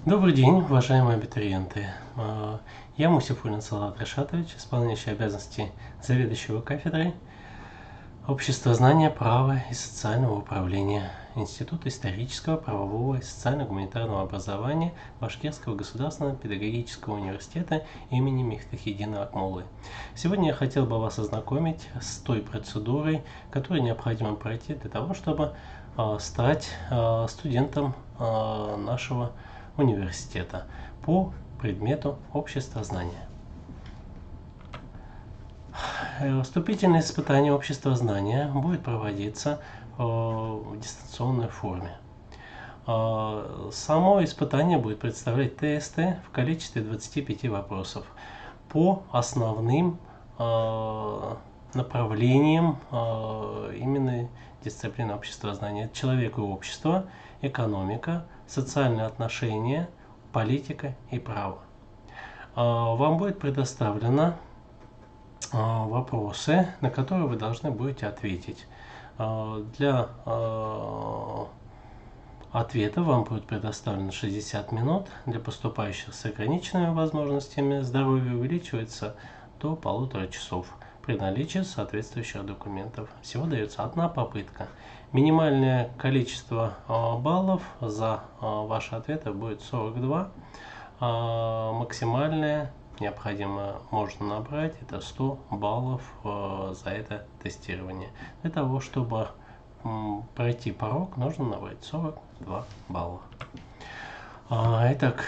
Добрый день, уважаемые абитуриенты. Я Мусифуллин Салават Рашатович, исполняющий обязанности заведующего кафедрой Общества знания, права и социального управления Института исторического, правового и социально-гуманитарного образования Башкирского государственного педагогического университета имени Мифтахиддина Акмуллы. Сегодня я хотел бы вас ознакомить с той процедурой, которую необходимо пройти для того, чтобы стать студентом нашего университета по предмету общества знания. Вступительное испытание общества знания будет проводиться в дистанционной форме. Само испытание будет представлять тесты в количестве 25 вопросов по основным направлениям именно дисциплины общества знания. Человек и общество, экономика, социальные отношения, политика и право. Вам будет предоставлено вопросы, на которые вы должны будете ответить. Для ответа вам будет предоставлено 60 минут. Для поступающих с ограниченными возможностями здоровья увеличивается до 1,5 часов при наличии соответствующих документов. Всего дается одна попытка. Минимальное количество баллов за ваши ответы будет 42. Максимальное можно набрать это 100 баллов за это тестирование. Для того, чтобы пройти порог, нужно набрать 42 балла. Итак,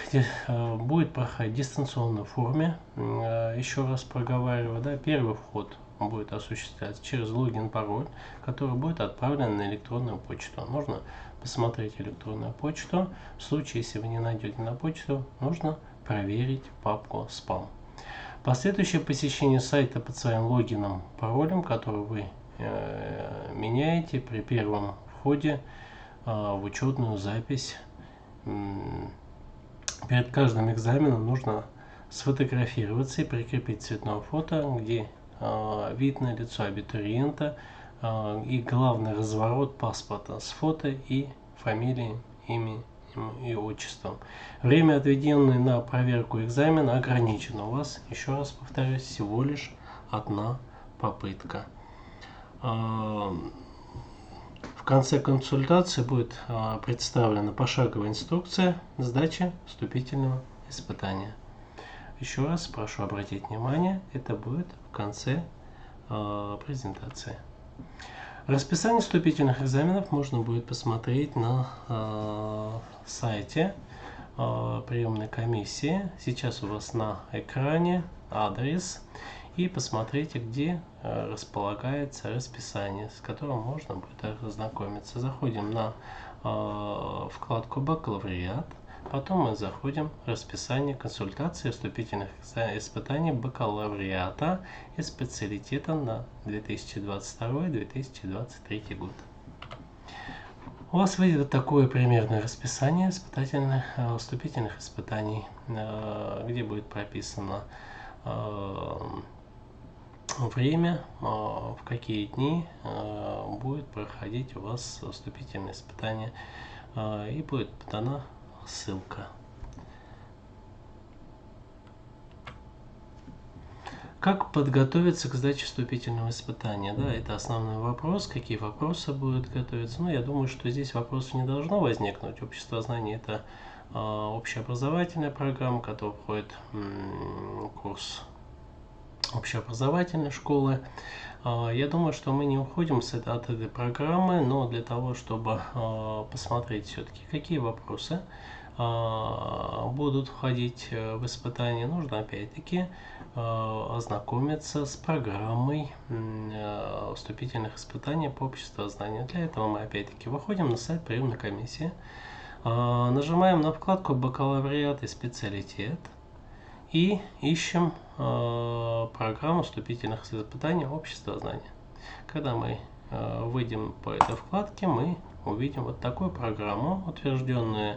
будет проходить в дистанционной форме. Еще раз проговариваю, первый вход будет осуществляться через логин, пароль, который будет отправлен на электронную почту. Нужно посмотреть электронную почту. В случае, если вы не найдете на почту, нужно проверить папку спам. Последующее посещение сайта под своим логином, паролем, который вы меняете при первом входе в учетную запись. Перед каждым экзаменом нужно сфотографироваться и прикрепить цветное фото, где видно лицо абитуриента и главный разворот паспорта с фото и фамилией, именем и отчеством. Время, отведенное на проверку экзамена, ограничено. У вас, еще раз повторюсь, всего лишь одна попытка. В конце консультации будет представлена пошаговая инструкция сдачи вступительного испытания. Еще раз прошу обратить внимание, это будет в конце презентации. Расписание вступительных экзаменов можно будет посмотреть на сайте приемной комиссии. Сейчас у вас на экране адрес. И посмотрите, где располагается расписание, с которым можно будет ознакомиться. Заходим на вкладку «Бакалавриат». Потом мы заходим в расписание консультации вступительных испытаний бакалавриата и специалитета на 2022-2023 год. У вас выйдет такое примерное расписание вступительных испытаний, где будет прописано время, в какие дни будет проходить у вас вступительное испытание, и будет дана ссылка. Как подготовиться к сдаче вступительного испытания? Это основной вопрос. Какие вопросы будут готовиться? Я думаю, что здесь вопросов не должно возникнуть. Общество знаний – это общеобразовательная программа, которая входит в курс общеобразовательной школы. Я думаю, что мы не уходим от этой программы, но для того, чтобы посмотреть все-таки, какие вопросы будут входить в испытание, нужно опять-таки ознакомиться с программой вступительных испытаний по обществу знания. Для этого мы опять-таки выходим на сайт приемной комиссии, нажимаем на вкладку «Бакалавриат и специалитет» и ищем программу вступительных испытаний общества знания. Когда мы выйдем по этой вкладке, мы увидим вот такую программу, утвержденную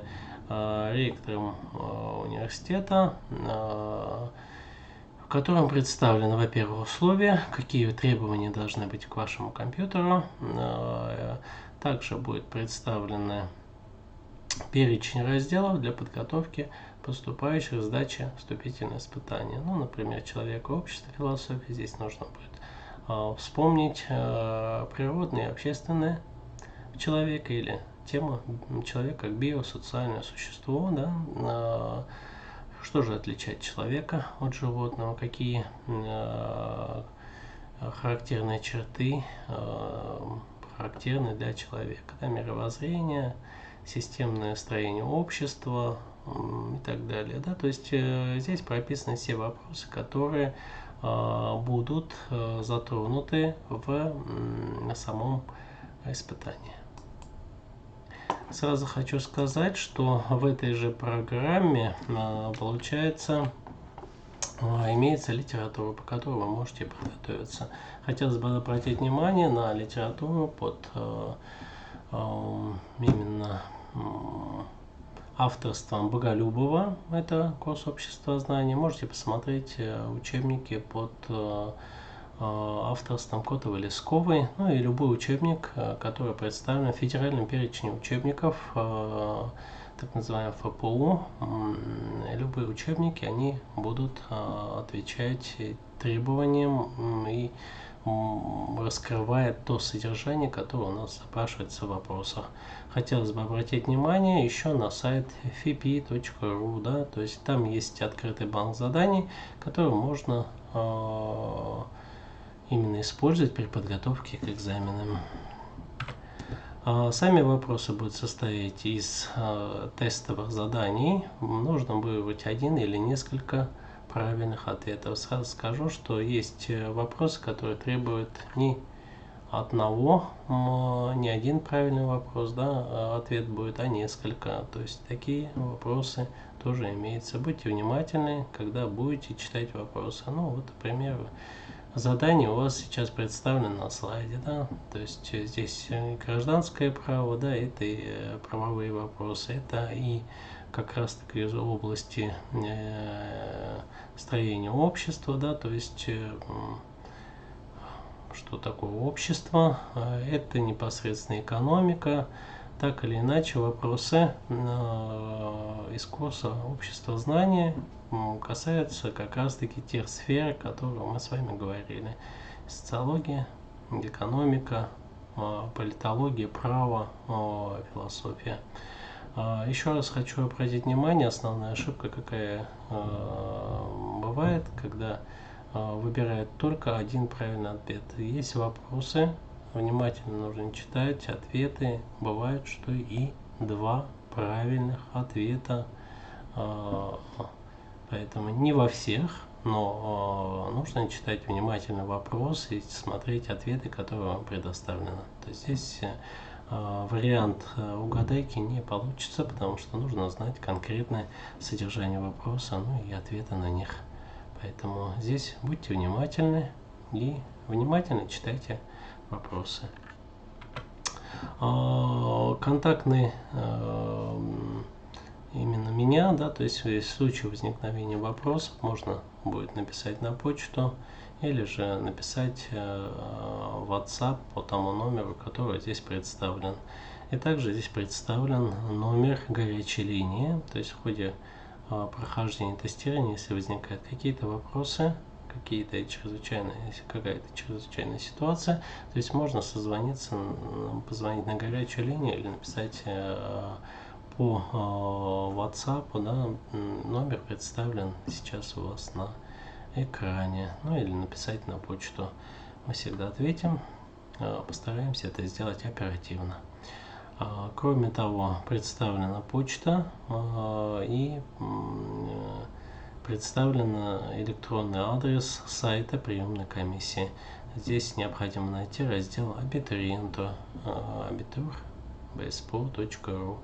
ректором университета, в котором представлены, во-первых, условия, какие требования должны быть к вашему компьютеру. Также будет представлены перечень разделов для подготовки поступающих к сдаче вступительного испытания. Ну, например, человек, общество, философия. Здесь нужно будет вспомнить природное и общественное человека или тему человека как биосоциальное существо, да, что же отличает человека от животного, какие характерные черты характерны для человека, да, мировоззрение, системное строение общества и так далее, да, то есть здесь прописаны все вопросы, которые будут затронуты в самом испытании. Сразу хочу сказать, что в этой же программе получается имеется литература, по которой вы можете подготовиться. Хотелось бы обратить внимание на литературу под именно авторством Боголюбова, это курс общества знаний. Можете посмотреть учебники под авторством Котовой-Лесковой, ну и любой учебник, который представлен в федеральном перечне учебников, так называемый ФПУ. Любые учебники, они будут отвечать требованиям и раскрывает то содержание, которое у нас запрашивается в вопросах. Хотелось бы обратить внимание еще на сайт fipi.ru, да, то есть там есть открытый банк заданий, который можно именно использовать при подготовке к экзаменам. Сами вопросы будут состоять из тестовых заданий. Нужно выбрать один или несколько правильных ответов. Сразу скажу, что есть вопросы, которые требуют не один правильный вопрос, да, ответ будет, а несколько. То есть такие вопросы тоже имеются. Будьте внимательны, когда будете читать вопросы. Ну вот, к примеру, задание у вас сейчас представлено на слайде, да, то есть здесь гражданское право, да, это и правовые вопросы, это и как раз таки из области строения общества, да, то есть что такое общество, это непосредственно экономика, так или иначе вопросы из курса общества знания касаются как раз таки тех сфер, о которых мы с вами говорили. Социология, экономика, политология, право, философия. Еще раз хочу обратить внимание, основная ошибка какая бывает, когда выбирают только один правильный ответ. Есть вопросы, внимательно нужно читать ответы. Бывает, что и два правильных ответа. Поэтому не во всех, но нужно читать внимательно вопросы и смотреть ответы, которые вам предоставлены. То есть здесь вариант угадайки не получится, потому что нужно знать конкретное содержание вопроса, ну и ответы на них. Поэтому здесь будьте внимательны и внимательно читайте вопросы. Контактные именно меня, да, то есть в случае возникновения вопросов можно будет написать на почту или же написать в WhatsApp по тому номеру, который здесь представлен. И также здесь представлен номер горячей линии, то есть в ходе прохождения тестирования, если возникают какие-то вопросы, какая-то чрезвычайная ситуация, то есть можно созвониться, позвонить на горячую линию или написать по WhatsApp, да, номер представлен сейчас у вас на экране, ну или написать на почту. Мы всегда ответим, постараемся это сделать оперативно. Кроме того, представлена почта и представлен электронный адрес сайта приемной комиссии. Здесь необходимо найти раздел абитуриенту abitur.bspo.ru,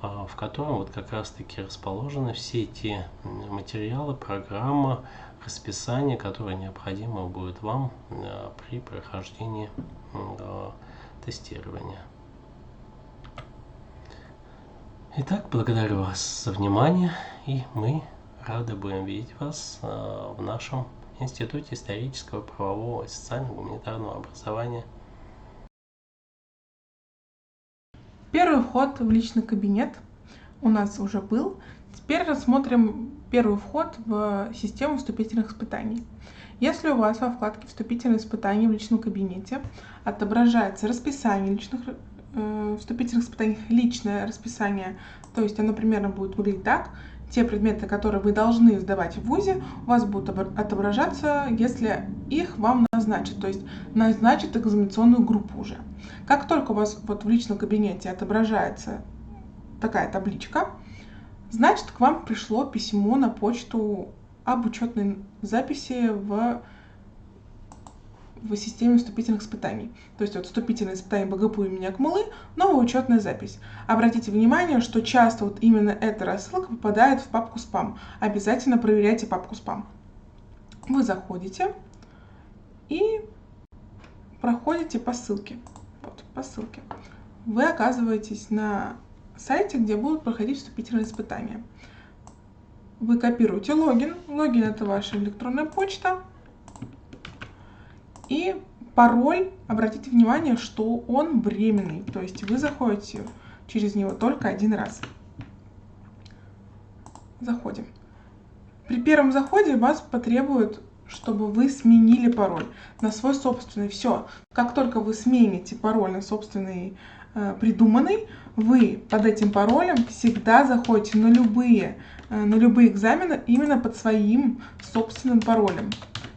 в котором вот как раз таки расположены все те материалы, программа, расписание, которое необходимо будет вам при прохождении тестирования. Итак, благодарю вас за внимание, и мы рады будем видеть вас в нашем Институте исторического, правового и социально-гуманитарного образования. Первый вход в личный кабинет у нас уже был. Теперь рассмотрим первый вход в систему вступительных испытаний. Если у вас во вкладке «Вступительные испытания» в личном кабинете отображается расписание вступительных испытаний, личное расписание, то есть оно примерно будет выглядеть так: те предметы, которые вы должны сдавать в ВУЗе, у вас будут отображаться, если их вам назначат, то есть назначат экзаменационную группу уже. Как только у вас вот в личном кабинете отображается такая табличка, значит, к вам пришло письмо на почту об учетной записи в системе вступительных испытаний. То есть вот вступительные испытания БГПУ имени Акмуллы, новая учетная запись. Обратите внимание, что часто вот именно эта рассылка попадает в папку спам. Обязательно проверяйте папку спам. Вы заходите и проходите по ссылке. Вот, по ссылке. Вы оказываетесь на сайте, где будут проходить вступительные испытания. Вы копируете логин. Логин — это ваша электронная почта. И пароль, обратите внимание, что он временный, то есть вы заходите через него только один раз. Заходим. При первом заходе вас потребует, чтобы вы сменили пароль на свой собственный. Все. Как только вы смените пароль на собственный придуманный, вы под этим паролем всегда заходите на любые экзамены именно под своим собственным паролем.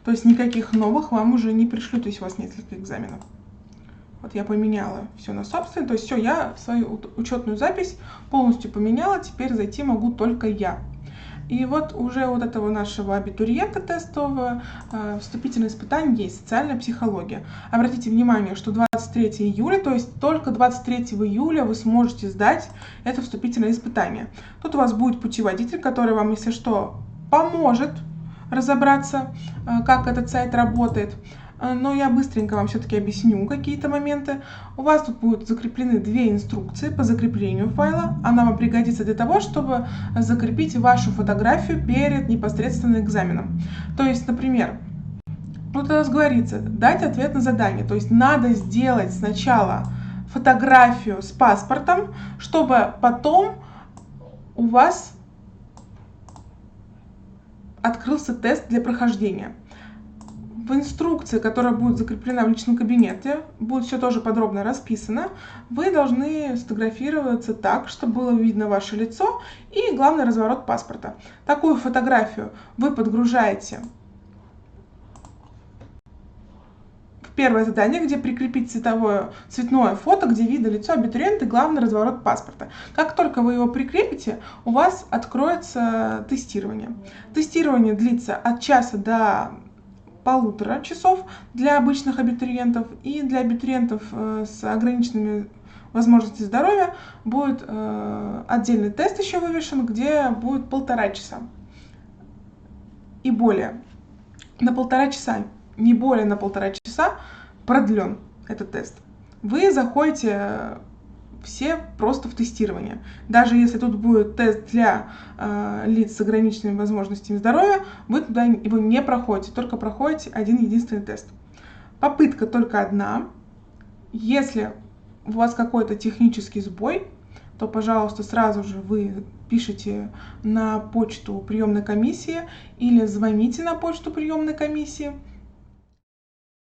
То есть никаких новых вам уже не пришлют, если у вас несколько экзаменов. Вот я поменяла все на собственный, то есть все, я свою учетную запись полностью поменяла, теперь зайти могу только я. И вот уже вот этого нашего абитуриента тестового вступительное испытание есть, социальная психология. Обратите внимание, что 23 июля, то есть только 23 июля вы сможете сдать это вступительное испытание. Тут у вас будет путеводитель, который вам, если что, поможет разобраться, как этот сайт работает. Но я быстренько вам все-таки объясню какие-то моменты. У вас тут будут закреплены две инструкции по закреплению файла. Она вам пригодится для того, чтобы закрепить вашу фотографию перед непосредственно экзаменом. То есть, например, вот у нас говорится дать ответ на задание. То есть надо сделать сначала фотографию с паспортом, чтобы потом у вас открылся тест для прохождения. В инструкции, которая будет закреплена в личном кабинете, будет все тоже подробно расписано. Вы должны сфотографироваться так, чтобы было видно ваше лицо и, главный, разворот паспорта. Такую фотографию вы подгружаете в первое задание, где прикрепить цветное фото, где видно лицо абитуриента и, главный, разворот паспорта. Как только вы его прикрепите, у вас откроется тестирование. Тестирование длится от часа до 1,5 часов для обычных абитуриентов, и для абитуриентов с ограниченными возможностями здоровья будет отдельный тест еще вывешен, где будет 1,5 часа и более. На 1,5 часа, не более на 1,5 часа продлен этот тест. Вы заходите все просто в тестирование. Даже если тут будет тест для лиц с ограниченными возможностями здоровья, вы туда его не проходите, только проходите один единственный тест. Попытка только одна. Если у вас какой-то технический сбой, то, пожалуйста, сразу же вы пишите на почту приемной комиссии или звоните на почту приемной комиссии.